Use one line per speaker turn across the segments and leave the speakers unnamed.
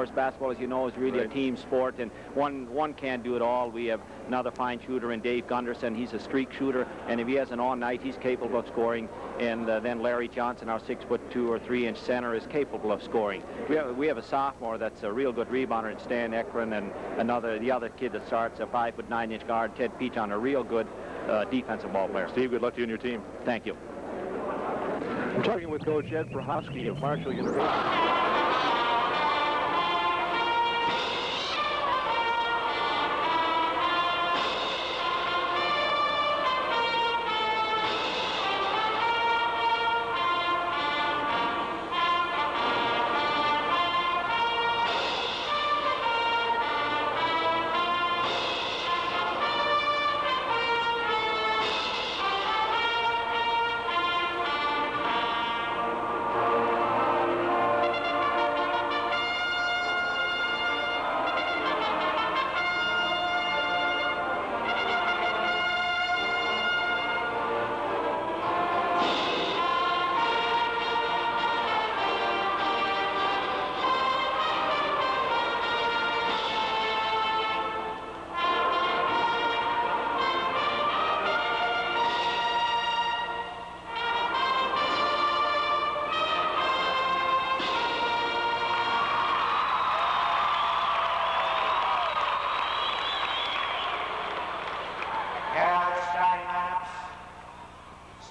course, basketball, as you know, is really a team sport, and one can't do it all. We have another fine shooter in Dave Gunderson. He's a streak shooter, and if he has an on-night, he's capable of scoring. And then Larry Johnson, our 6'2" or 3-inch center, is capable of scoring. We have a sophomore that's a real good rebounder in Stan Ekron, and the other kid that starts, a 5'9" guard, Ted Peachon, a real good defensive ball player.
Steve, good luck to you and your team.
Thank you.
I'm talking with Coach Ed Prohofsky of Marshall University.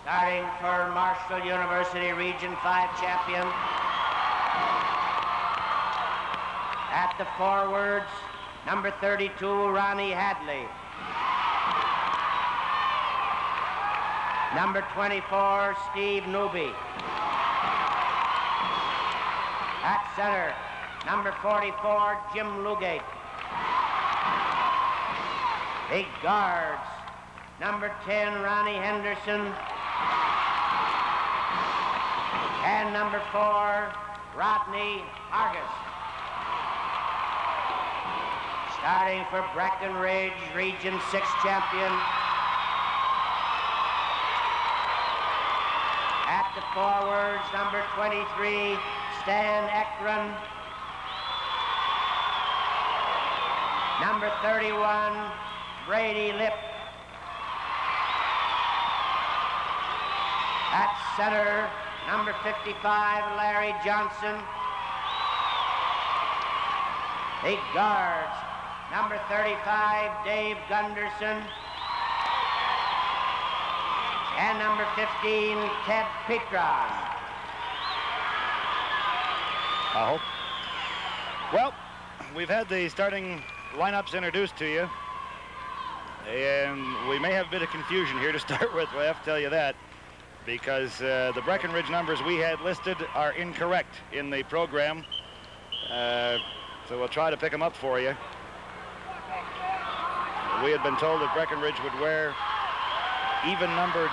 Starting for Marshall University Region 5 champion. At the forwards, number 32, Ronnie Hadley. Number 24, Steve Newby. At center, number 44, Jim Ludgate. Big guards, number 10, Ronnie Henderson. And number 4, Rodney Hargest. Starting for Breckenridge, Region 6 champion. At the forwards, number 23, Stan Ekron. Number 31, Brady Lipp. At center, number 55, Larry Johnson. The guards, number 35, Dave Gunderson. And number 15, Ted Peachon.
Well, we've had the starting lineups introduced to you. And we may have a bit of confusion here to start with, I have to tell you that. Because the Breckenridge numbers we had listed are incorrect in the program. So we'll try to pick them up for you. We had been told that Breckenridge would wear even-numbered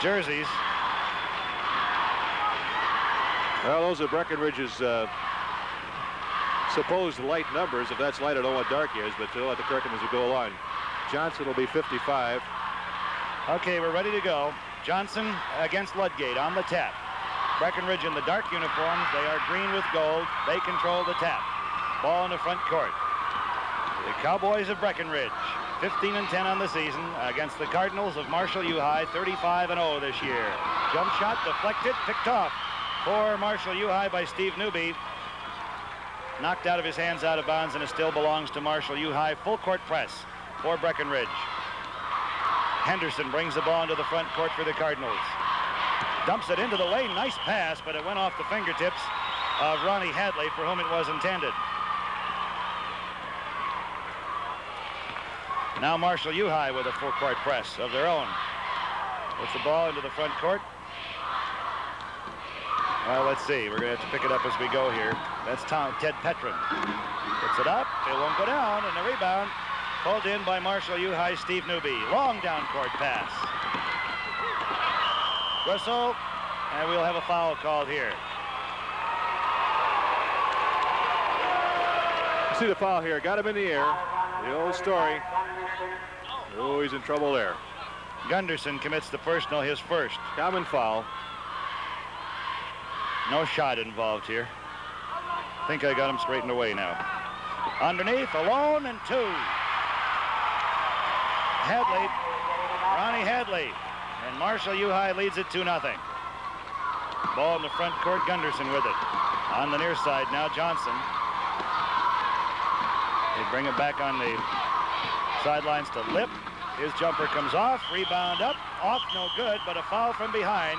jerseys.
Well, those are Breckenridge's supposed light numbers. If that's light, I don't know what dark is, but they'll have to correct them as we go along. Johnson will be 55.
Okay, we're ready to go. Johnson against Ludgate on the tap. Breckenridge in the dark uniforms. They are green with gold. They control the tap. Ball in the front court. The Cowboys of Breckenridge, 15-10 on the season against the Cardinals of Marshall U High, 35-0 this year. Jump shot deflected, picked off for Marshall U High by Steve Newby. Knocked out of his hands, out of bounds, and it still belongs to Marshall U High. Full court press for Breckenridge. Henderson brings the ball into the front court for the Cardinals. Dumps it into the lane. Nice pass, but it went off the fingertips of Ronnie Hadley, for whom it was intended. Now Marshall U High with a full court press of their own. Puts the ball into the front court. Well, let's see. We're going to have to pick it up as we go here. That's Ted Peachon. Puts it up. It won't go down, and the rebound pulled in by Marshall U High Steve Newby. Long down court pass. Whistle, and we'll have a foul called here.
See the foul here. Got him in the air. The old story. Oh, he's in trouble there.
Gunderson commits the personal, his first.
Common foul.
No shot involved here. I think I got him straightened away now. Underneath, alone, and 2. Hadley, Ronnie Hadley, and Marshall U High leads it 2-0. Ball in the front court, Gunderson with it. On the near side now, Johnson. They bring it back on the sidelines to Lipp. His jumper comes off, rebound up, off, no good, but a foul from behind.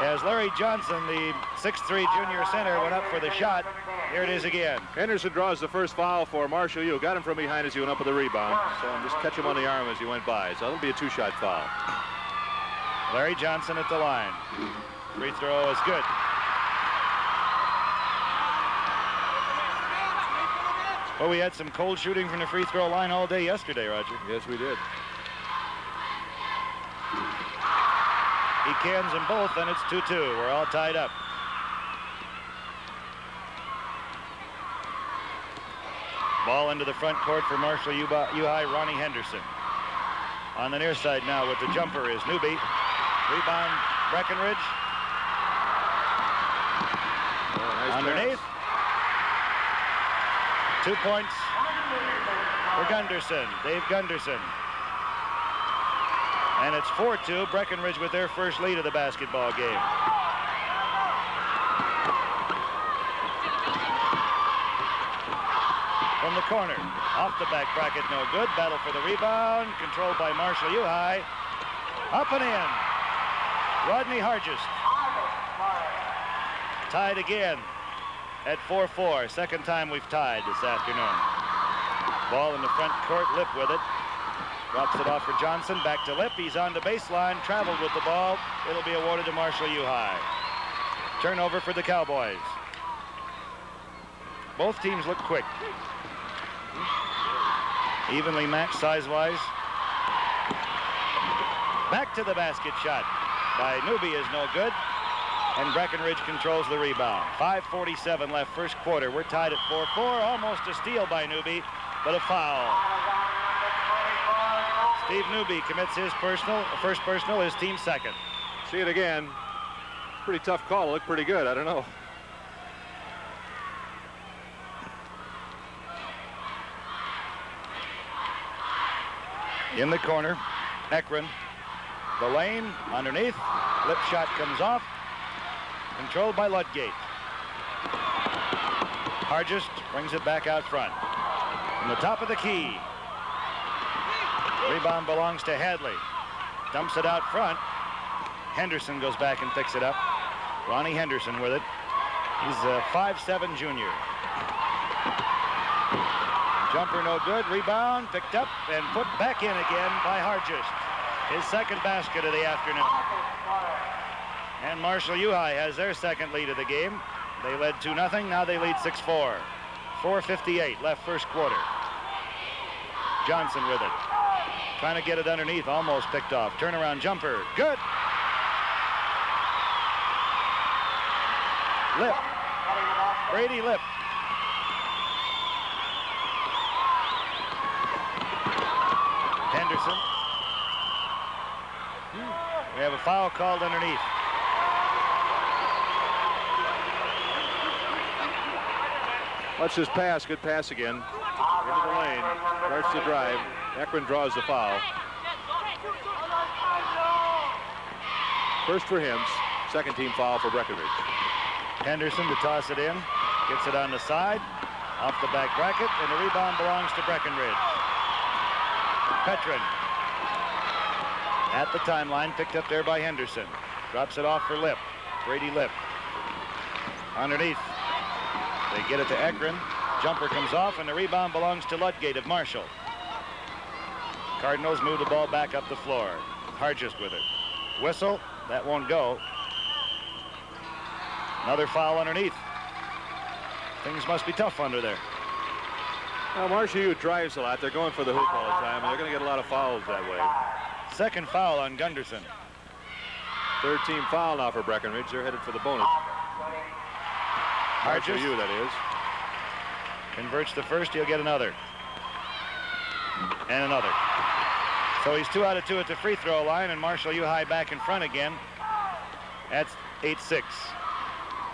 As Larry Johnson, the 6'3" junior center, went up for the shot. Here it is again.
Henderson draws the first foul for Marshall U. Got him from behind as he went up with the rebound. So just catch him on the arm as he went by. So it'll be a 2-shot foul.
Larry Johnson at the line. Free throw is good. Well, we had some cold shooting from the free throw line all day yesterday, Roger.
Yes, we did.
He cans them both, and it's 2-2. We're all tied up. Ball into the front court for Marshall U High, Ronnie Henderson. On the near side now with the jumper is Newby. Rebound, Breckenridge.
Oh, nice
underneath. Pass. 2 points for Gunderson, Dave Gunderson. And it's 4-2, Breckenridge with their first lead of the basketball game. From the corner, off the back bracket, no good. Battle for the rebound, controlled by Marshall U High. Up and in. Rodney Hargest. Tied again at 4-4. Second time we've tied this afternoon. Ball in the front court, Lipp with it. Drops it off for Johnson, back to Lipp. He's on the baseline, traveled with the ball. It'll be awarded to Marshall U High. Turnover for the Cowboys. Both teams look quick. Evenly matched size-wise. Back to the basket shot by Newby is no good. And Breckenridge controls the rebound. 5:47 left first quarter. We're tied at 4-4. Almost a steal by Newby, but a foul. Steve Newby commits his first personal, his team second.
See it again. Pretty tough call. Looked pretty good. I don't know.
In the corner, Ekron. The lane, underneath. Lipp shot comes off. Controlled by Ludgate. Hargest brings it back out front. From the top of the key. Rebound belongs to Hadley. Dumps it out front. Henderson goes back and picks it up. Ronnie Henderson with it. He's a 5'7" junior. Jumper no good. Rebound picked up and put back in again by Hargest. His second basket of the afternoon. And Marshall U High has their second lead of the game. They led 2-0. Now they lead 6-4. 4:58 left first quarter. Johnson with it. Trying to get it underneath. Almost picked off. Turnaround jumper. Good. Lipp. Brady Lipp. Henderson. We have a foul called underneath.
Watch this pass. Good pass again. Into the lane. Starts to drive. Ekron draws the foul. First for him. Second team foul for Breckenridge.
Henderson to toss it in. Gets it on the side. Off the back bracket. And the rebound belongs to Breckenridge. Petrin. At the timeline. Picked up there by Henderson. Drops it off for Lipp. Brady Lipp. Underneath. They get it to Ekron. Jumper comes off, and the rebound belongs to Ludgate of Marshall. Cardinals move the ball back up the floor. Hargest with it. Whistle. That won't go. Another foul underneath. Things must be tough under there.
Well, Marshall U drives a lot. They're going for the hoop all the time, and they're going to get a lot of fouls that way.
Second foul on Gunderson.
Third team foul now for Breckenridge. They're headed for the bonus. Marshall U, that is.
Converts the first, he'll get another. And another. So he's 2 out of 2 at the free throw line, and Marshall U High back in front again. That's 8-6.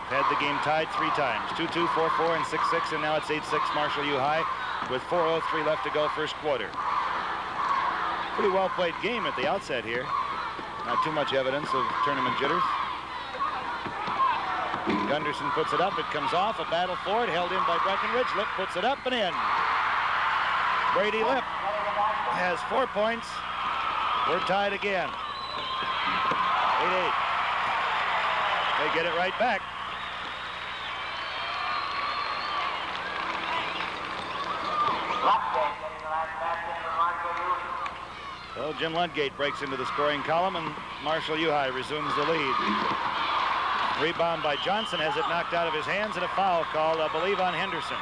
had the game tied 3 times. 2-2, 4-4, and 6-6, and now it's 8-6 Marshall U High with 4:03 left to go first quarter. Pretty well played game at the outset here. Not too much evidence of tournament jitters. Gunderson puts it up. It comes off. A battle for it. Held in by Breckenridge. Lipp puts it up and in. Brady Lipp has 4 points. We're tied again. 8-8. They get it right back. So Jim Ludgate breaks into the scoring column, and Marshall U High resumes the lead. Rebound by Johnson, has it knocked out of his hands, and a foul called, I believe, on Henderson.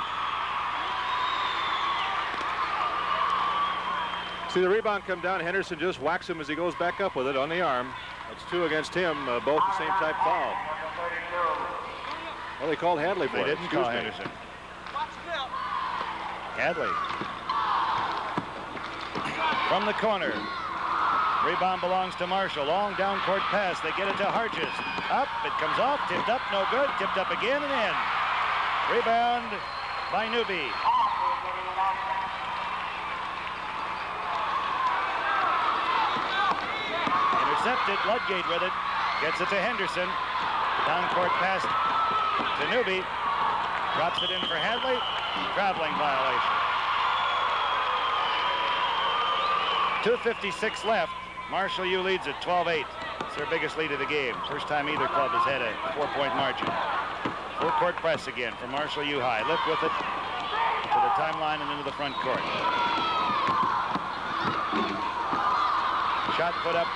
See the rebound come down. Henderson just whacks him as he goes back up with it on the arm. That's 2 against him, both the same type foul. Well, they called Hadley for it.
They didn't call Henderson. Hadley. From the corner. Rebound belongs to Marshall. Long down court pass. They get it to Hargest. Up. It comes off. Tipped up. No good. Tipped up again and in. Rebound by Newby. Intercepted. Ludgate with it. Gets it to Henderson. Down court pass to Newby. Drops it in for Hadley. Traveling violation. 2:56 left. Marshall U leads at 12-8. It's their biggest lead of the game. First time either club has had a 4-point margin. Full court press again for Marshall U High. Lipp with it to the timeline and into the front court. Shot put up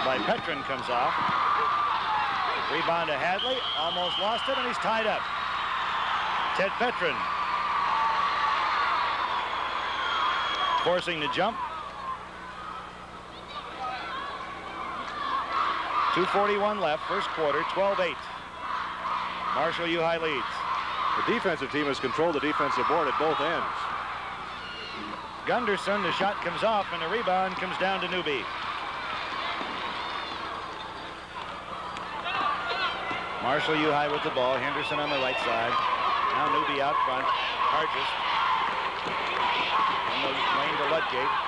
by Petrin comes off. Rebound to Hadley. Almost lost it, and he's tied up. Ted Petrin forcing the jump. 2:41 left, first quarter, 12-8. Marshall U High leads.
The defensive team has controlled the defensive board at both ends.
Gunderson, the shot comes off, and the rebound comes down to Newby. Marshall U High with the ball. Henderson on the right side. Now Newby out front. Hargest. In the lane to Ludgate.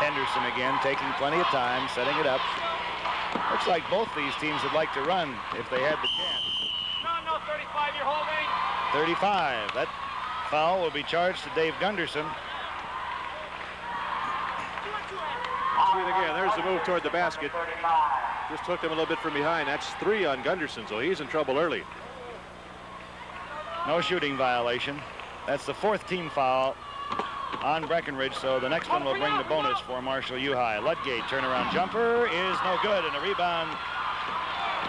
Henderson again, taking plenty of time, setting it up. Looks like both these teams would like to run if they had the chance.
No, 35, you're holding.
35. That foul will be charged to Dave Gunderson.
See it again. There's the move toward the basket. Just took them a little bit from behind. That's 3 on Gunderson, so he's in trouble early.
No shooting violation. That's the 4th team foul on Breckenridge, so the next one will bring the bonus for Marshall U High. Ludgate turnaround jumper is no good, and a rebound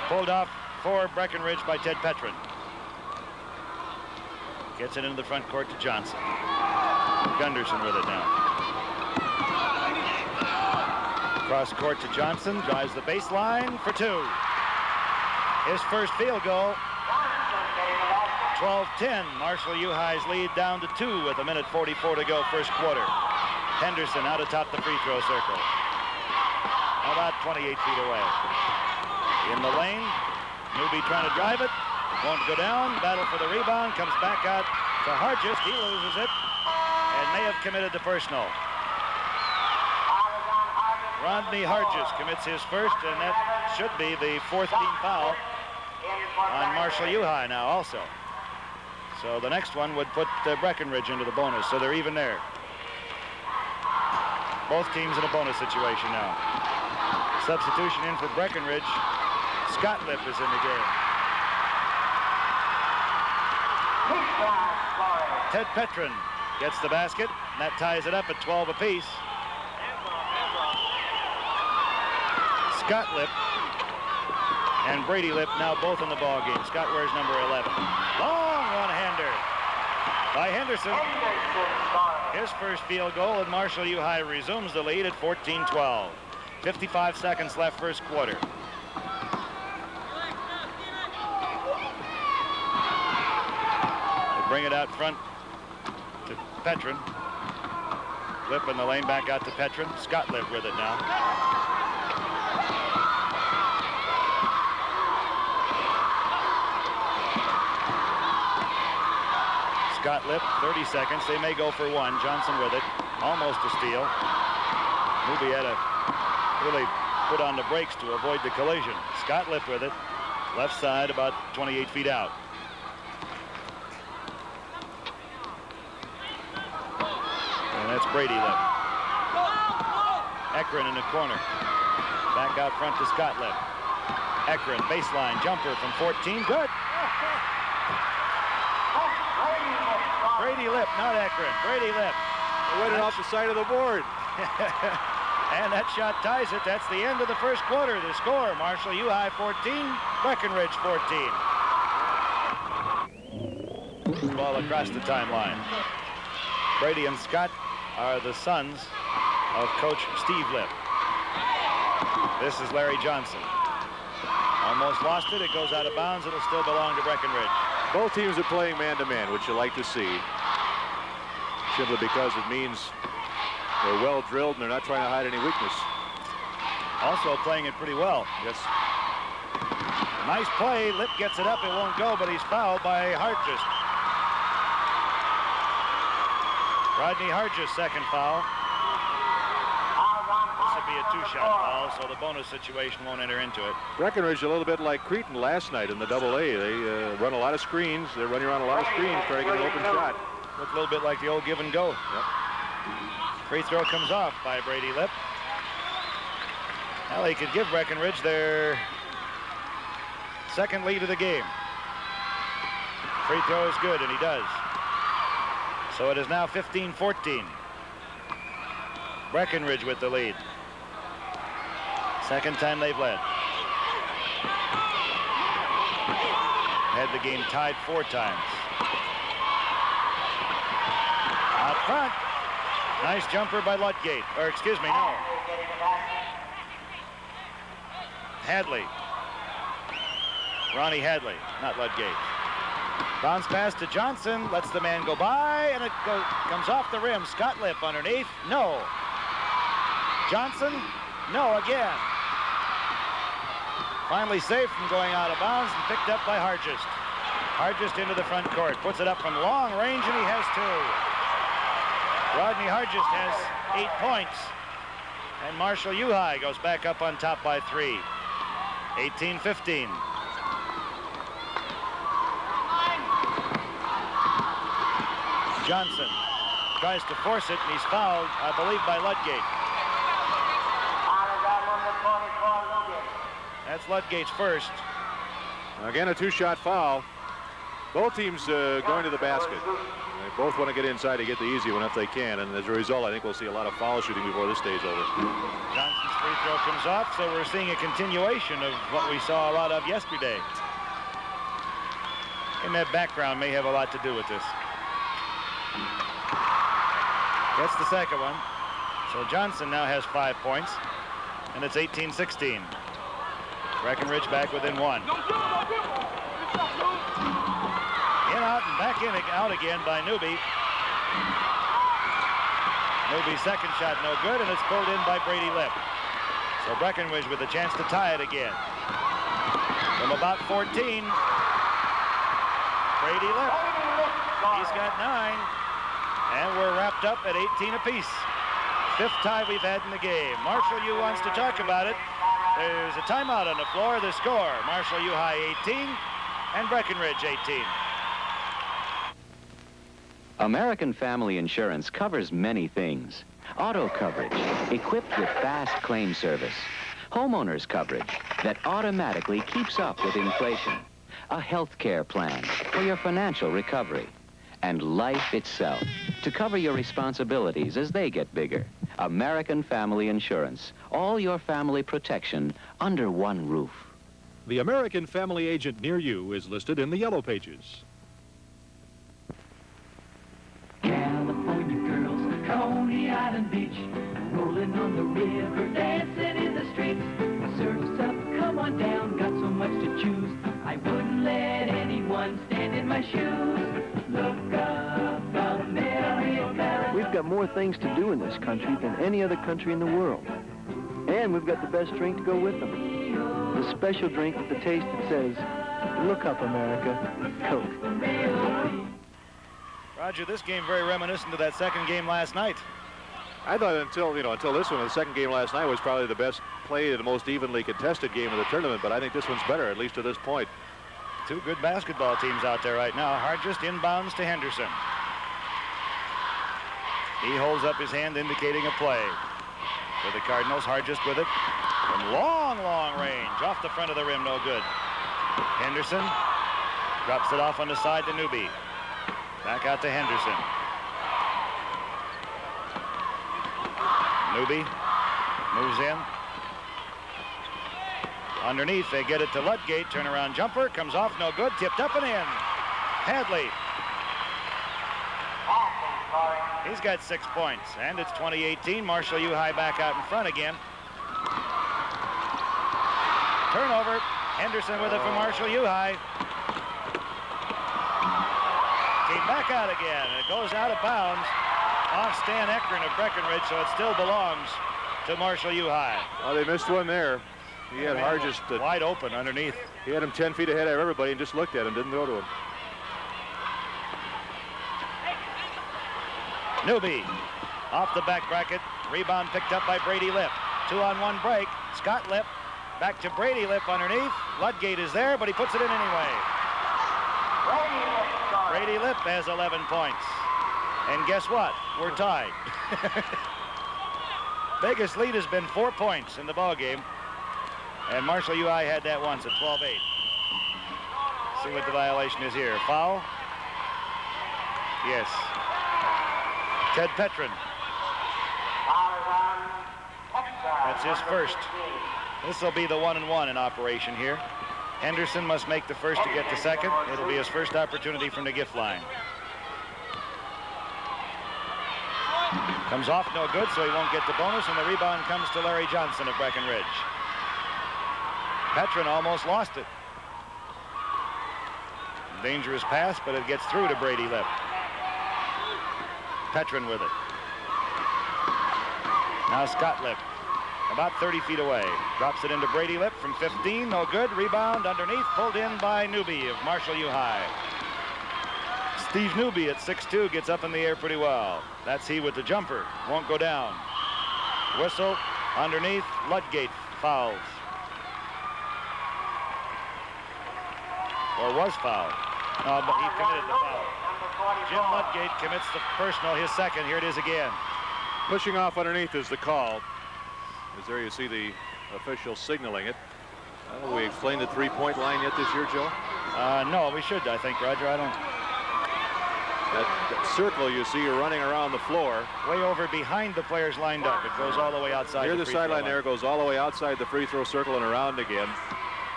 pulled off for Breckenridge by Ted Petrin. Gets it into the front court to Johnson. Gunderson with it now. Cross court to Johnson, drives the baseline for 2. His first field goal. 12-10, Marshall U High's lead down to 2 with 1:44 to go first quarter. Henderson out atop the free throw circle. About 28 feet away. In the lane, Newby trying to drive it. Won't go down, battle for the rebound, comes back out to Hargest. He loses it and may have committed the personal. Rodney Hargest commits his first, and that should be the 4th team foul on Marshall U High now also. So the next one would put Breckenridge into the bonus, so they're even there. Both teams in a bonus situation now. Substitution in for Breckenridge. Scott Lipp is in the game. Ted Petrin gets the basket, and that ties it up at 12 apiece. Scott Lipp and Brady Lipp now both in the ball game. Scott wears number 11. Long one-hander by Henderson. His first field goal, and Marshall U High resumes the lead at 14-12. 55 seconds left first quarter. They bring it out front to Petrin. Lipp in the lane, back out to Petrin. Scott Lipp with it now. Scott Lipp, 30 seconds. They may go for one. Johnson with it. Almost a steal. Newby had to really put on the brakes to avoid the collision. Scott Lipp with it. Left side, about 28 feet out. And that's Brady Lipp. Ekron in the corner. Back out front to Scott Lipp. Ekron, baseline jumper from 14. Good. Brady Lipp, not Ekron. Brady Lipp.
They went it off the side of the board.
And that shot ties it. That's the end of the first quarter. The score, Marshall U High 14, Breckenridge 14. Ball across the timeline. Brady and Scott are the sons of Coach Steve Lipp. This is Larry Johnson. Almost lost it. It goes out of bounds. It'll still belong to Breckenridge.
Both teams are playing man-to-man, which you like to see, simply because it means they're well drilled and they're not trying to hide any weakness.
Also playing it pretty well.
Yes.
Nice play. Lipp gets it up. It won't go, but he's fouled by Hargest. Rodney Hargest, second foul. This would be a two-shot foul, so the bonus situation won't enter into it.
Breckenridge a little bit like Cretan last night in the AA. They run a lot of screens. They're running around a lot of screens trying to get an open shot.
Look a little bit like the old give and go.
Yep.
Free throw comes off by Brady Lipp. Well, he could give Breckenridge their second lead of the game. Free throw is good, and he does. So it is now 15-14. Breckenridge with the lead. Second time they've led. Had the game tied 4 times. Out front. Nice jumper by Ludgate. Or excuse me, no. Hadley. Ronnie Hadley, not Ludgate. Bounce pass to Johnson. Lets the man go by, and it comes off the rim. Scott Lipp underneath. No. Johnson. No again. Finally saved from going out of bounds and picked up by Hargest. Hargest into the front court. Puts it up from long range, and he has 2. Rodney Hargest has 8 points. And Marshall U High goes back up on top by 3. 18-15. Johnson tries to force it, and he's fouled, I believe, by Ludgate. That's Ludgate's first.
Again, a 2-shot foul. Both teams going to the basket. They both want to get inside to get the easy one if they can, and as a result, I think we'll see a lot of foul shooting before this day's over.
Johnson's free throw comes off, so we're seeing a continuation of what we saw a lot of yesterday. And that background may have a lot to do with this. Gets the second one. So Johnson now has 5 points, and it's 18-16. Breckenridge back within 1. In, out, and back in, out again by Newby. Newby's second shot no good, and it's pulled in by Brady Lipp. So Breckenridge with a chance to tie it again. From about 14, Brady Lipp. He's got 9, and we're wrapped up at 18 apiece. 5th tie we've had in the game. Marshall U wants to talk about it. There's a timeout on the floor. The score, Marshall U High 18 and Breckenridge 18.
American Family Insurance covers many things. Auto coverage, equipped with fast claim service. Homeowners coverage that automatically keeps up with inflation. A health care plan for your financial recovery. And life itself, to cover your responsibilities as they get bigger. American Family Insurance. All your family protection under one roof.
The American Family agent near you is listed in the Yellow Pages.
California girls, Coney Island Beach, rolling on the river, dancing in the streets. Surf's up, come on down, got so much to choose. I wouldn't let anyone stand in my shoes. Look up, America.
We've got more things to do in this country than any other country in the world. And we've got the best drink to go with them. The special drink with the taste that says, look up, America, Coke.
Roger, this game very reminiscent of that second game last night.
I thought until this one, the second game last night was probably the best played and the most evenly contested game of the tournament, but I think this one's better, at least to this point.
Two good basketball teams out there right now. Hargest inbounds to Henderson. He holds up his hand indicating a play. For the Cardinals, Hargest with it from long, long range. Off the front of the rim, no good. Henderson drops it off on the side to Newby. Back out to Henderson. Newby moves in. Underneath, they get it to Ludgate. Turnaround jumper, comes off, no good. Tipped up and in. Hadley. He's got 6 points, and it's 2018. Marshall U High back out in front again. Turnover. Henderson with it for Marshall U High. Came back out again, and it goes out of bounds off Stan Eckern of Breckenridge, so it still belongs to Marshall U High.
Oh, they missed one there. He had Hargest
wide open underneath.
He had him 10 feet ahead of everybody and just looked at him, didn't go to him.
Newby off the back bracket. Rebound picked up by Brady Lipp. 2-on-1 break. Scott Lipp back to Brady Lipp underneath. Ludgate is there, but he puts it in anyway. Brady Lipp has 11 points. And guess what? We're tied. Biggest lead has been 4 points in the ball game. And Marshall UI had that once at 12-8. See what the violation is here. Foul? Yes. Ted Petrin. That's his first. This will be the 1-and-1 in operation here. Henderson must make the first to get the second. It'll be his first opportunity from the gift line. Comes off no good, so he won't get the bonus, and the rebound comes to Larry Johnson of Breckenridge. Petrin almost lost it. Dangerous pass, but it gets through to Brady Lipp. Petrin with it. Now Scott Lipp, about 30 feet away. Drops it into Brady Lipp from 15, no good. Rebound underneath, pulled in by Newby of Marshall U High. Steve Newby at 6'2", gets up in the air pretty well. That's he with the jumper, won't go down. Whistle underneath, Ludgate fouls. Or was fouled. No, but he committed the foul. Jim Ludgate commits the personal, his second. Here it is again.
Pushing off underneath is the call. As there you see the official signaling it. Have we explained the three-point line yet this year, Joe?
No, we should, I think, Roger. I don't.
That circle you see are running around the floor.
Way over behind the players lined up. It goes all the way outside.
Here the sideline there goes all the way outside the free throw circle and around again.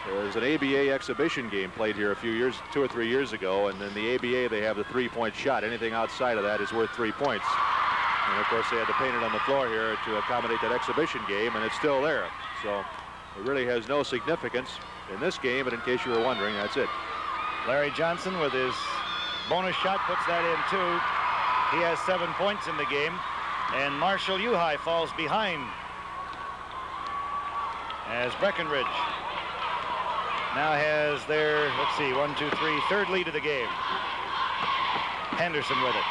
There was an ABA exhibition game played here 2 or 3 years ago, and in the ABA they have the three-point shot. Anything outside of that is worth 3 points. And of course they had to paint it on the floor here to accommodate that exhibition game, and it's still there. So it really has no significance in this game, but in case you were wondering, that's it.
Larry Johnson with his bonus shot puts that in too. He has 7 points in the game, and Marshall U High falls behind as Breckenridge now has their, let's see, 1, 2, 3, third lead of the game. Henderson with it.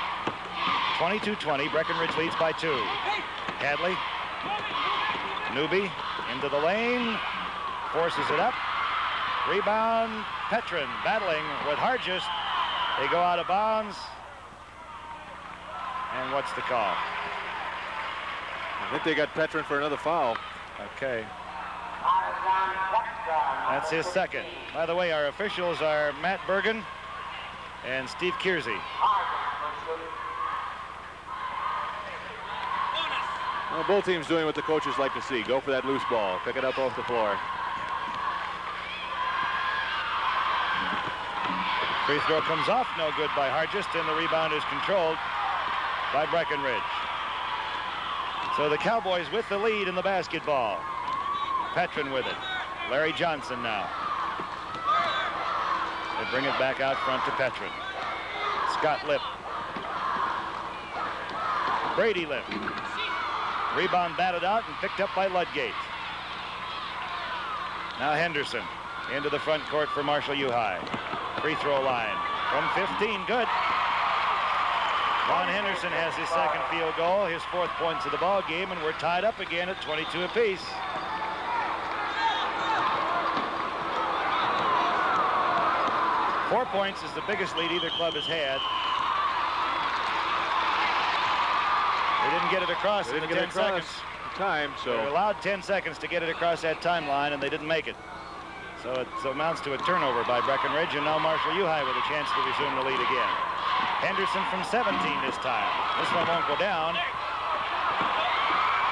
22-20, Breckenridge leads by 2. Hadley, Newby into the lane, forces it up. Rebound, Petrin battling with Hargest. They go out of bounds. And what's the call?
I think they got Petrin for another foul.
Okay. That's his second. By the way, our officials are Matt Bergen and Steve Kiersey.
Well, both teams doing what the coaches like to see. Go for that loose ball. Pick it up off the floor.
Free throw comes off, no good by Hargest, and the rebound is controlled by Breckenridge. So the Cowboys with the lead in the basketball. Petrin with it. Larry Johnson now. They bring it back out front to Petrin. Scott Lipp. Brady Lipp. Rebound batted out and picked up by Ludgate. Now Henderson into the front court for Marshall U High. Free throw line from 15, good. Ron Henderson has his second field goal, his 4th points of the ball game, and we're tied up again at 22 apiece. Four points is the biggest lead either club has had. They didn't get it across in the 10 seconds.
Time, so
they were allowed 10 seconds to get it across that timeline, and they didn't make it. So it amounts to a turnover by Breckenridge, and now Marshall Uhai with a chance to resume the lead again. Henderson from 17 this time. This one won't go down.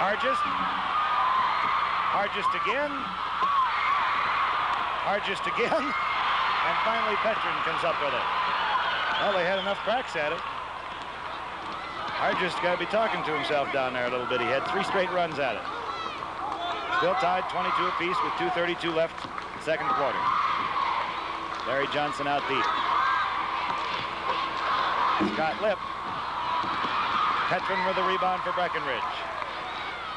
Hargest. Hargest again. Hargest again. And finally, Petrin comes up with it. Well, they had enough cracks at it. Hargest got to be talking to himself down there a little bit. He had 3 straight runs at it. Still tied 22 apiece with 2:32 left, second quarter. Larry Johnson out deep. Scott Lipp. Petrin with a rebound for Breckenridge.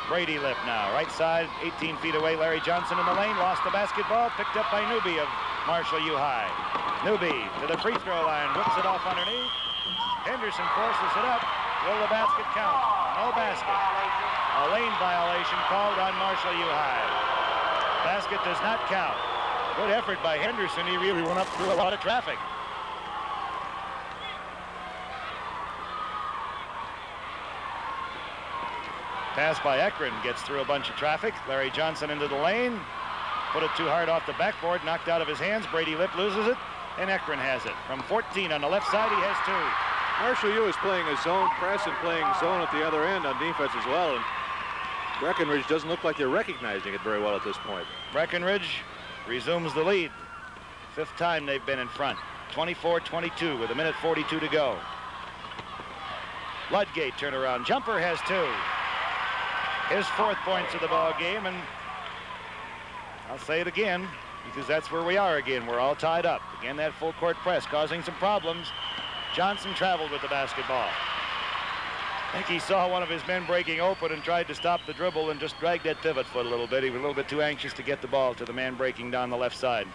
Brady Lipp now, right side, 18 feet away. Larry Johnson in the lane, lost the basketball, picked up by Newby of Marshall Uhai. Newby to the free throw line, whips it off underneath. Henderson forces it up. Will the basket count? No basket. A lane violation called on Marshall Uhai. Basket does not count. Good effort by Henderson. He really went up through a lot of traffic. Pass by Ekron gets through a bunch of traffic. Larry Johnson into the lane. Put it too hard off the backboard, knocked out of his hands. Brady Lipp loses it, and Ekron has it. From 14 on the left side, he has 2.
Marshall U is playing a zone press and playing zone at the other end on defense as well. And Breckenridge doesn't look like they're recognizing it very well at this point.
Breckenridge resumes the lead. 5th time they've been in front. 24-22 with 1:42 to go. Ludgate turnaround jumper has 2. His 4th points of the ball game, and I'll say it again because that's where we are again. We're all tied up. Again, that full court press causing some problems. Johnson traveled with the basketball. I think he saw one of his men breaking open and tried to stop the dribble and just dragged that pivot foot a little bit. He was a little bit too anxious to get the ball to the man breaking down the left side.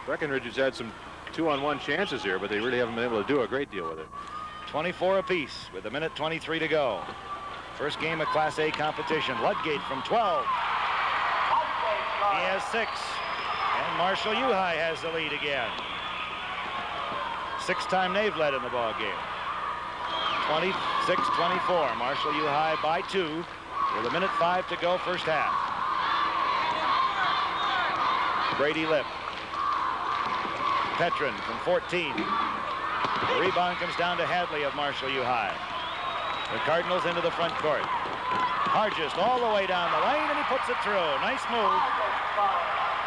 Breckenridge has had some 2-on-1 chances here, but they really haven't been able to do a great deal with it.
24 apiece with 1:23 to go. First game of Class A competition. Ludgate from 12. He has 6. And Marshall Uhai has the lead again. 6th time they've led in the ball game. 26-24. Marshall Uhai by 2 with 1:05 to go first half. Brady Lipp. Petrin from 14. The rebound comes down to Hadley of Marshall Uhai. The Cardinals into the front court. Hargest all the way down the lane, and he puts it through. Nice move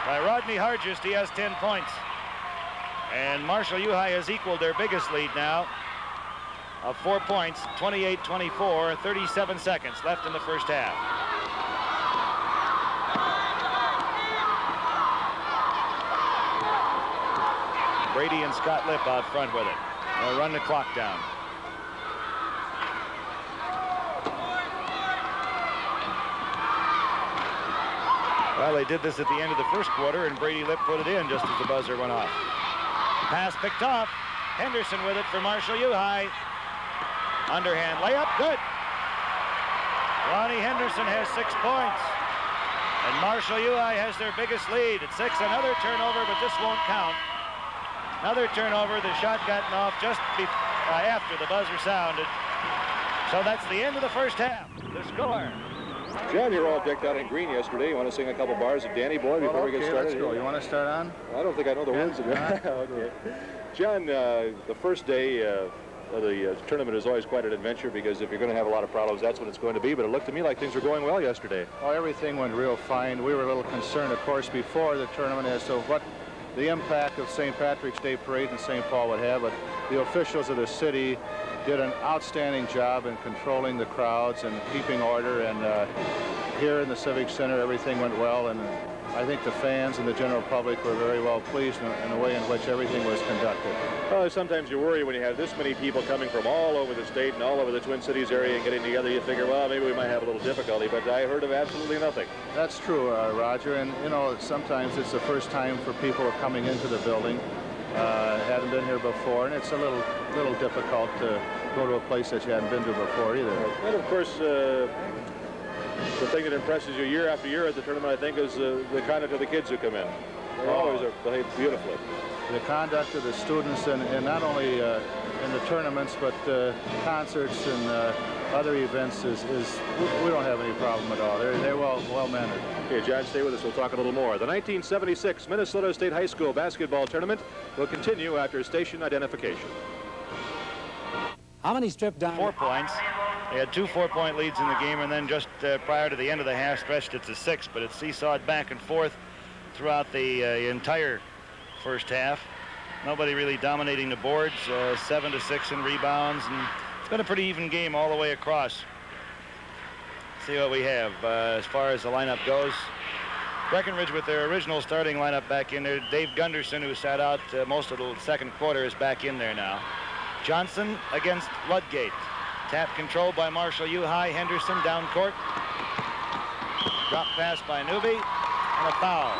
by Rodney Hargest. He has 10 points. And Marshall Uhai has equaled their biggest lead now of 4 points, 28-24, 37 seconds left in the first half. Brady and Scott Lipp out front with it. They'll run the clock down. Well, they did this at the end of the first quarter, and Brady Lipp put it in just as the buzzer went off. Pass picked off. Henderson with it for Marshall Uhai. Underhand layup, good. Ronnie Henderson has 6 points. And Marshall Uhai has their biggest lead at 6. Another turnover, but this won't count. Another turnover. The shot gotten off just after the buzzer sounded. So that's the end of the first half. The score.
John, you were all decked out in green yesterday. You want to sing a couple bars of Danny Boy before we get started?
Let's go. You want to start on?
I don't think I know the words of it. Okay. John, the first day of the tournament is always quite an adventure because if you're going to have a lot of problems, that's what it's going to be. But it looked to me like things were going well yesterday.
Oh, everything went real fine. We were a little concerned, of course, before the tournament as to what the impact of St. Patrick's Day Parade in St. Paul would have. But the officials of the city did an outstanding job in controlling the crowds and keeping order. And here in the Civic Center, everything went well. And I think the fans and the general public were very well pleased in the way in which everything was conducted.
Well, sometimes you worry when you have this many people coming from all over the state and all over the Twin Cities area and getting together. You figure, well, maybe we might have a little difficulty, but I heard of absolutely nothing.
That's true, Roger. And, you know, sometimes it's the first time for people coming into the building. Hadn't been here before, and it's a little difficult to go to a place that you hadn't been to before either.
And of course, the thing that impresses you year after year at the tournament, I think, is the conduct of the kids who come in. They always are behaved beautifully.
The conduct of the students, and not only in the tournaments, but concerts and other events, we don't have any problem at all. They're well mannered.
Okay, John, stay with us. We'll talk a little more. The 1976 Minnesota State High School basketball tournament will continue after station identification.
How many strip down?
4 points. They had 2 4-point leads in the game, and then just prior to the end of the half, stretched it to 6. But it seesawed back and forth throughout the entire first half. Nobody really dominating the boards. 7 to 6 in rebounds, and it's been a pretty even game all the way across. See what we have as far as the lineup goes. Breckenridge with their original starting lineup back in there. Dave Gunderson, who sat out most of the second quarter, is back in there now. Johnson against Ludgate. Tap controlled by Marshall U. High. Henderson down court. Drop pass by Newby, and a foul.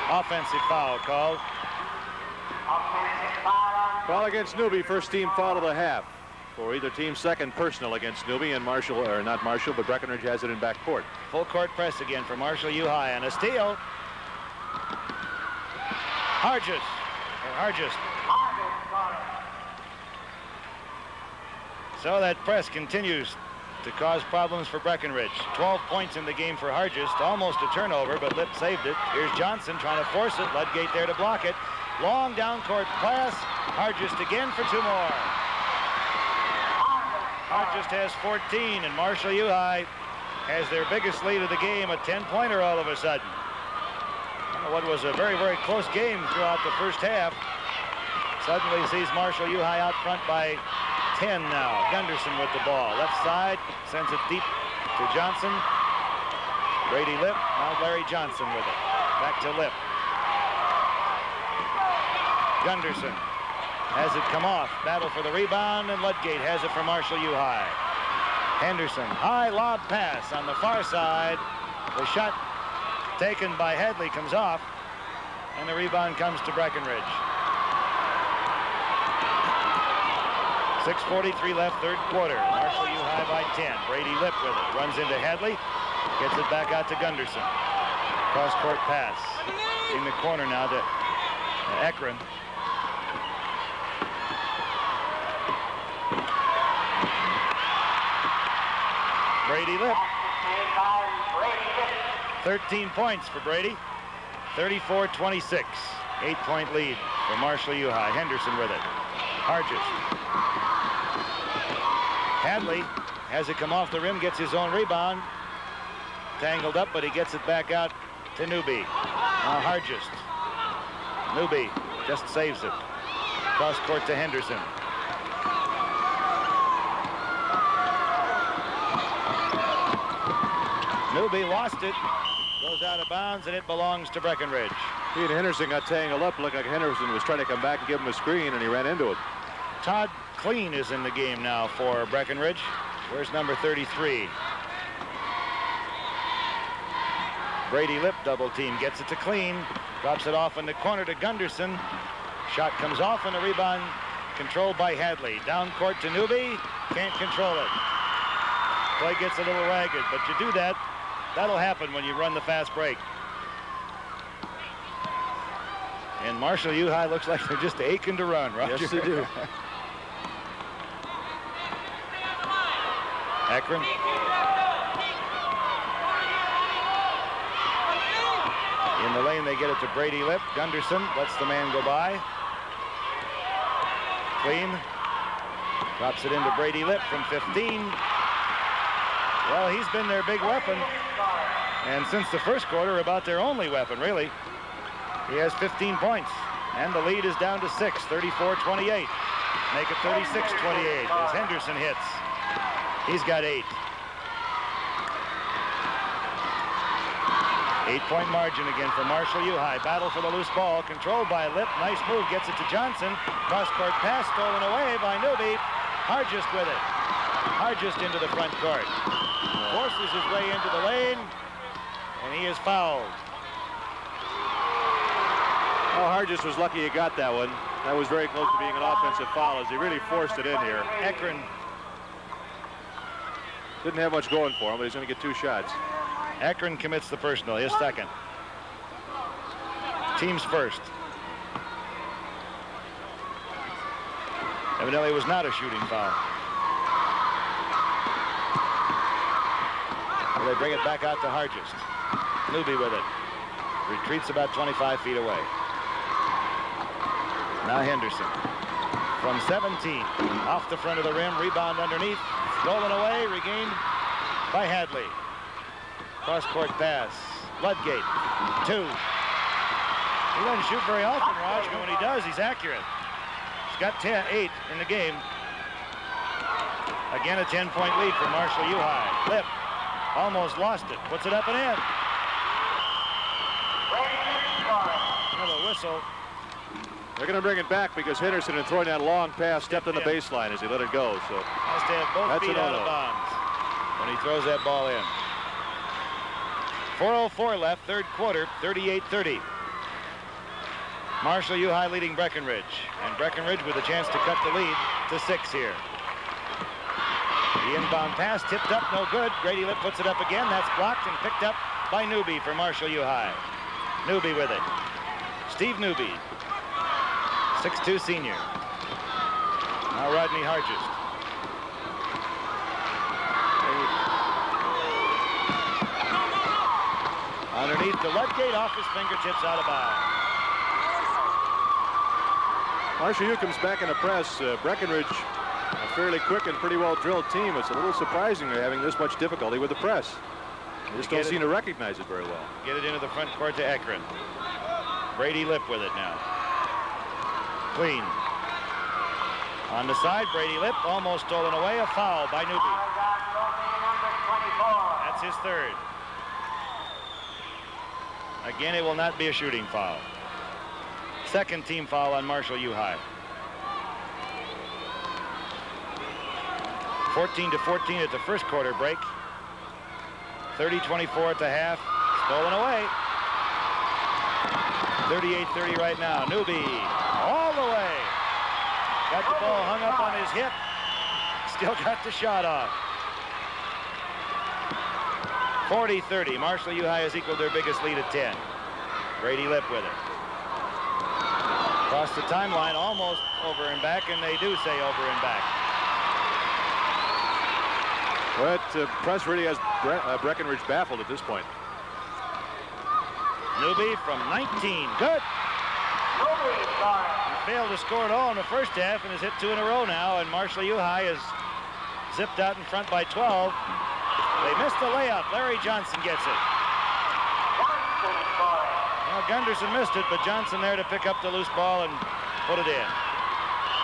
Offensive foul called.
Foul against Newby, first team foul of the half. For either team's second personal against Newby, and Marshall, or not Marshall, but Breckenridge has it in back court.
Full court press again for Marshall U. High, and a steal. Hargest. So that press continues to cause problems for Breckenridge. 12 points in the game for Hargest, almost a turnover, but Lipp saved it. Here's Johnson trying to force it. Ludgate there to block it. Long down court pass. Hargest again for 2 more. Hargest has 14, and Marshall U. High has their biggest lead of the game, a 10-pointer all of a sudden. What was a very, very close game throughout the first half. Suddenly sees Marshall U. High out front by 10 now. Gunderson with the ball. Left side, sends it deep to Johnson. Brady Lipp, now Larry Johnson with it. Back to Lipp. Gunderson has it come off. Battle for the rebound, and Ludgate has it for Marshall U. High. Henderson, high lob pass on the far side. The shot taken by Hadley comes off, and the rebound comes to Breckenridge. 6:43 left, third quarter. Marshall U. High by 10. Brady Lipp with it. Runs into Hadley. Gets it back out to Gunderson. Cross-court pass. In the corner now to Ekron. Brady Lipp. 13 points for Brady. 34-26. 8-point lead for Marshall U. High. Henderson with it. Hargest. Hadley has it come off the rim, gets his own rebound. Tangled up, but he gets it back out to Newby. Now Hargest. Newby just saves it. Cross court to Henderson. Newby lost it. Goes out of bounds, and it belongs to Breckenridge.
He and Henderson got tangled up. Looked like Henderson was trying to come back and give him a screen, and he ran into it.
Todd Clean is in the game now for Breckenridge. Where's number 33? Brady Lipp double team, gets it to Clean, drops it off in the corner to Gunderson. Shot comes off, and a rebound controlled by Hadley. Down court to Newby, can't control it. Play gets a little ragged, but you do that, that'll happen when you run the fast break. And Marshall U. High looks like they're just aching to run, Roger.
Yes, they do.
Ekron. In the lane, they get it to Brady Lipp. Gunderson lets the man go by. Clean. Drops it into Brady Lipp from 15. Well, he's been their big weapon. And since the first quarter, about their only weapon, really. He has 15 points. And the lead is down to 6, 34-28. Make it 36-28 as Henderson hits. He's got 8. 8-point margin again for Marshall U. High. Battle for the loose ball, controlled by Lipp. Nice move, gets it to Johnson. Cross-court pass stolen away by Newby. Hargest with it. Hargest into the front court. Forces his way into the lane, and he is fouled.
Oh, Hargest was lucky he got that one. That was very close to being an offensive foul as he really forced it in here.
Ekron
didn't have much going for him, but he's going to get 2 shots.
Ekron commits the personal, his second. Team's first. Evidently, it was not a shooting foul. Well, they bring it back out to Hargest. Newby with it. Retreats about 25 feet away. Now Henderson. From 17. Off the front of the rim. Rebound underneath. Stolen away. Regained by Hadley. Cross-court pass. Ludgate. 2. He doesn't shoot very often, Raj, but when he does, he's accurate. He's got 8 in the game. Again, a 10-point lead for Marshall U-High. Lipp almost lost it. Puts it up and in. Another whistle.
They're going to bring it back because Henderson, in throwing that long pass, stepped on the baseline as he let it go. So
has to have both feet out of bounds when he throws that ball in. 4:04 left, third quarter, 38-30. Marshall U-High leading Breckenridge, and Breckenridge with a chance to cut the lead to 6 here. The inbound pass tipped up, no good. Brady Lipp puts it up again. That's blocked and picked up by Newby for Marshall U-High. Newby with it. Steve Newby, 6'2" senior. Now Rodney Hargest. Underneath the Ludgate, off his fingertips, out of bounds.
Marshall U comes back in a press. Breckenridge, a fairly quick and pretty well drilled team. It's a little surprising they're having this much difficulty with the press. They just don't seem to recognize it very well.
Get it into the front court to Ekron. Brady Lipp with it now. Clean. On the side, Brady Lipp almost stolen away. A foul by Newby. That's his third. Again, it will not be a shooting foul. Second team foul on Marshall U-High. 14-14 at the first quarter break. 30-24 at the half. Stolen away. 38-30 right now. Newby all the way. Got the ball hung up on his hip. Still got the shot off. 40-30. Marshall U-High has equaled their biggest lead at 10. Brady Lipp with it. Across the timeline, almost over and back, and they do say over and back.
But press really has Breckenridge baffled at this point.
Newby from 19. Good. He failed to score at all in the first half and has hit 2 in a row now, and Marshall U-High is zipped out in front by 12. They missed the layup. Larry Johnson gets it. Well, Henderson missed it, but Johnson there to pick up the loose ball and put it in.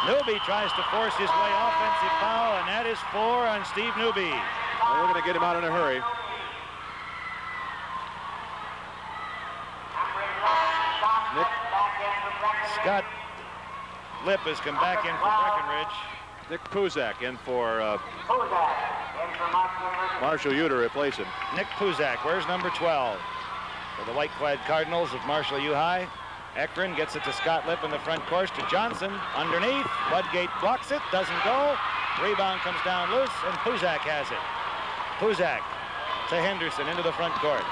Newby tries to force his way offensive foul, and that is 4 on Steve Newby.
Well, we're going to get him out in a hurry.
Scott Lipp has come back in for Breckenridge.
Nick Puzak in for Marshall U to replace him.
Nick Puzak, where's number 12? For the white-clad Cardinals of Marshall U-High. Ekron gets it to Scott Lipp in the front court to Johnson. Underneath, Ludgate blocks it, doesn't go. Rebound comes down loose, and Puzak has it. Puzak to Henderson into the front court.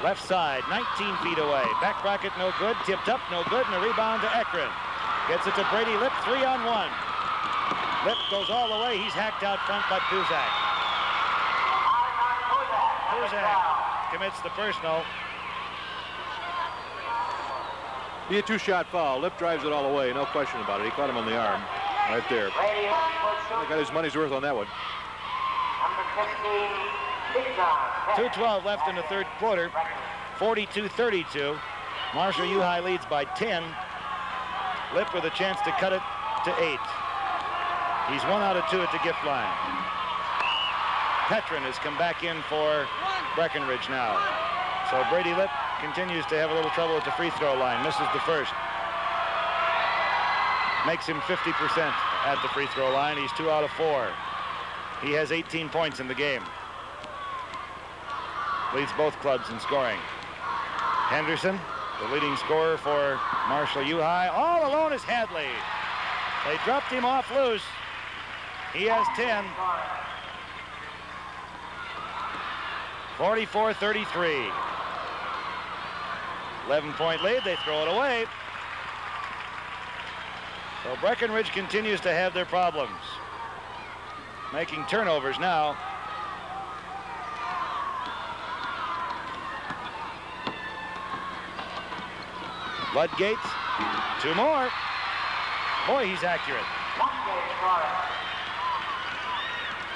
Left side, 19 feet away. Back bracket, no good. Tipped up, no good. And a rebound to Ekron. Gets it to Brady Lipp, 3-on-1. Lipp goes all the way. He's hacked out front by Puzak. Puzak commits the personal.
Be a 2-shot foul. Lipp drives it all the way, no question about it. He caught him on the arm right there. He got his money's worth on that one.
2:12 left in the third quarter. 42-32. Marshall U-High leads by 10. Lipp with a chance to cut it to 8. He's 1 out of 2 at the gift line. Petrin has come back in for Breckenridge now. So Brady Lipp continues to have a little trouble at the free throw line. Misses the first. Makes him 50% at the free throw line. He's 2 out of 4. He has 18 points in the game. Leads both clubs in scoring. Henderson The leading scorer for Marshall U-High. All alone is Hadley. They dropped him off loose. He has 10. 44-33. 11-point lead. They throw it away. So Breckenridge continues to have their problems. Making turnovers now. Ludgate, 2 more. Boy, he's accurate.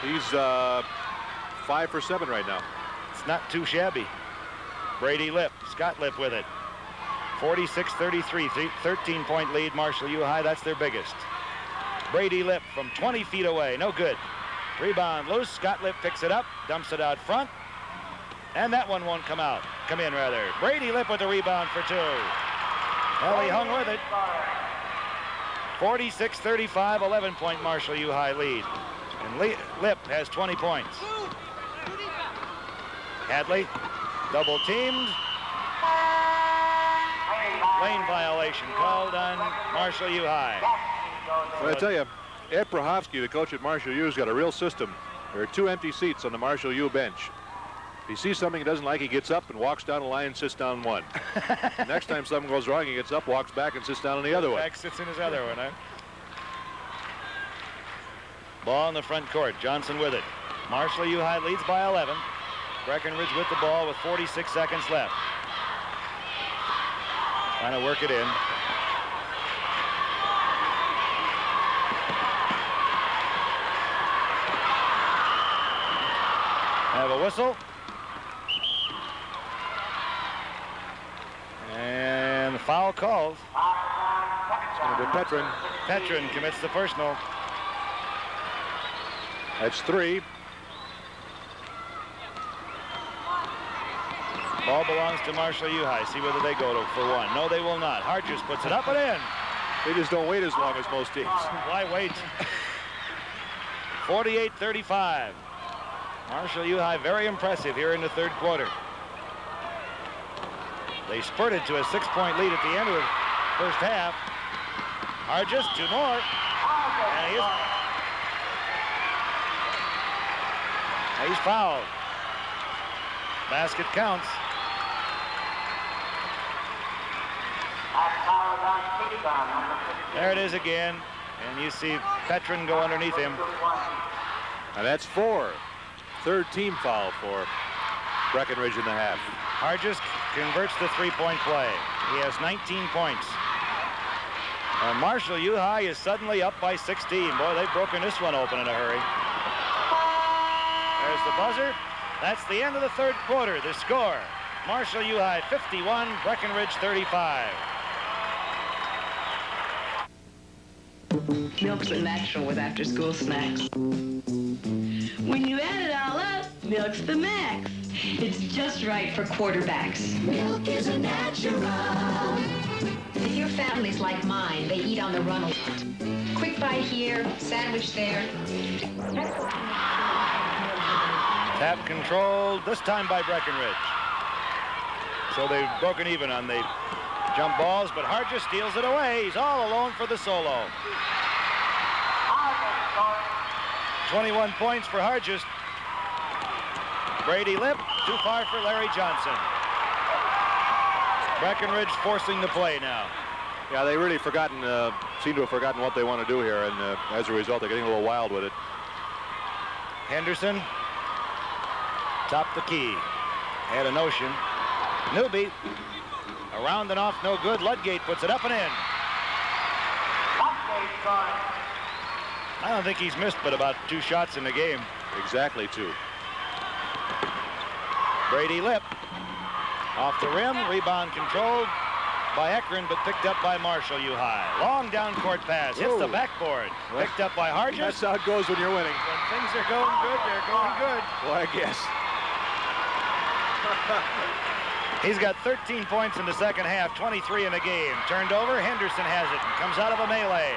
He's 5 for 7 right now.
It's not too shabby. Brady Lipp, Scott Lipp with it. 46-33, 13-point lead, Marshall U-High. That's their biggest. Brady Lipp from 20 feet away, no good. Rebound loose, Scott Lipp picks it up, dumps it out front, and that one won't come in rather. Brady Lipp with the rebound for 2. Well, he hung with it. 46-35, 11-point Marshall U-High lead. And Lipp has 20 points. Hadley, double teamed. Lane violation called on Marshall U-High.
Well, I tell you, Ed Prohofsky, the coach at Marshall U, has got a real system. There are 2 empty seats on the Marshall U bench. If he sees something he doesn't like, he gets up and walks down the line and sits down one. Next time something goes wrong, he gets up, walks back, and sits down on the other one.
Back sits in his other one, huh? Ball in the front court. Johnson with it. Marshall U-High leads by 11. Breckenridge with the ball with 46 seconds left. Trying to work it in. Have a whistle. And the foul called.
It's going to be Petrin.
Petrin commits the personal.
That's 3.
Ball belongs to Marshall U-High. See whether they go to for 1. No, they will not. Hargest puts it up and in.
They just don't wait as long as most teams.
Why wait? 48-35. Marshall U-High very impressive here in the 3rd quarter. They spurted to a 6-point lead at the end of the first half. Hargest, 2 more. And he's fouled. Basket counts. There it is again. And you see Petrin go underneath him.
And that's 4. 3rd team foul for Breckenridge in the half.
Hargest converts the 3-point play. He has 19 points. And Marshall U-High is suddenly up by 16. Boy, they've broken this one open in a hurry. There's the buzzer. That's the end of the 3rd quarter. The score, Marshall U-High 51, Breckenridge 35.
Milk's a natural with after-school snacks. When you add it all up, milk's the max. It's just right for quarterbacks.
Milk is a natural. If your family's like mine, they eat on the run a lot. Quick buy here, sandwich there.
Tap controlled, this time by Breckenridge. So they've broken even on the jump balls, but Hargest steals it away. He's all alone for the solo. 21 points for Hargest. Brady Lipp, too far for Larry Johnson. Breckenridge forcing the play now.
Yeah, they really seem to have forgotten what they want to do here, and as a result, they're getting a little wild with it.
Henderson, top the key. Had a notion. Newby, around and off, no good. Ludgate puts it up and in. I don't think he's missed but about 2 shots in the game.
Exactly 2.
Brady Lipp, off the rim, rebound controlled by Ekron, but picked up by Marshall U-High. Long down court pass, hits the backboard. Picked up by Hargest.
That's how it goes when you're winning.
When things are going good, they're going good.
Well, I guess.
He's got 13 points in the second half, 23 in the game. Turned over, Henderson has it and comes out of a melee.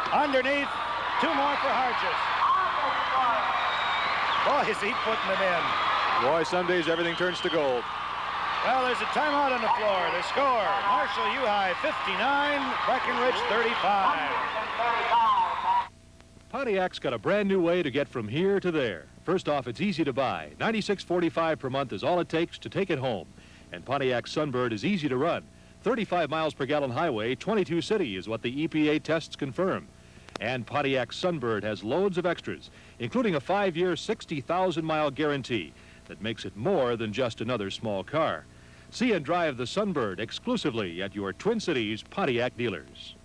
Underneath, 2 more for Hargest. Boy, is he putting them in.
Boy, some days everything turns to gold.
Well, there's a timeout on the floor. The score, Marshall U-High 59, Breckenridge 35.
Pontiac's got a brand new way to get from here to there. First off, it's easy to buy. $96.45 per month is all it takes to take it home. And Pontiac's Sunbird is easy to run. 35 miles per gallon highway, 22 city is what the EPA tests confirm. And Pontiac's Sunbird has loads of extras, including a 5-year, 60,000-mile guarantee that makes it more than just another small car. See and drive the Sunbird exclusively at your Twin Cities Pontiac dealers.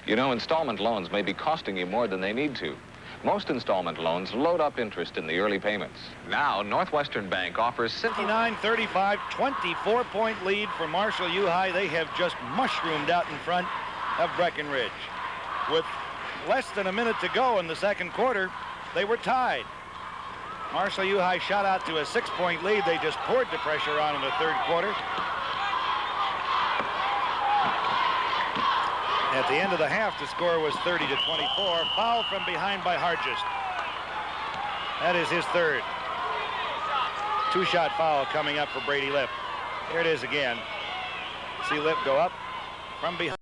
You know, installment loans may be costing you more than they need to. Most installment loans load up interest in the early payments. Now, Northwestern Bank offers
59-35, 24-point lead for Marshall U-High. They have just mushroomed out in front of Breckenridge. With less than a minute to go in the second quarter, they were tied. Marshall U-High shot out to a 6-point lead. They just poured the pressure on in the third quarter. At the end of the half, the score was 30-24. Foul from behind by Hargest. That is his third. Two-shot foul coming up for Brady Lipp. Here it is again. See Lipp go up from behind.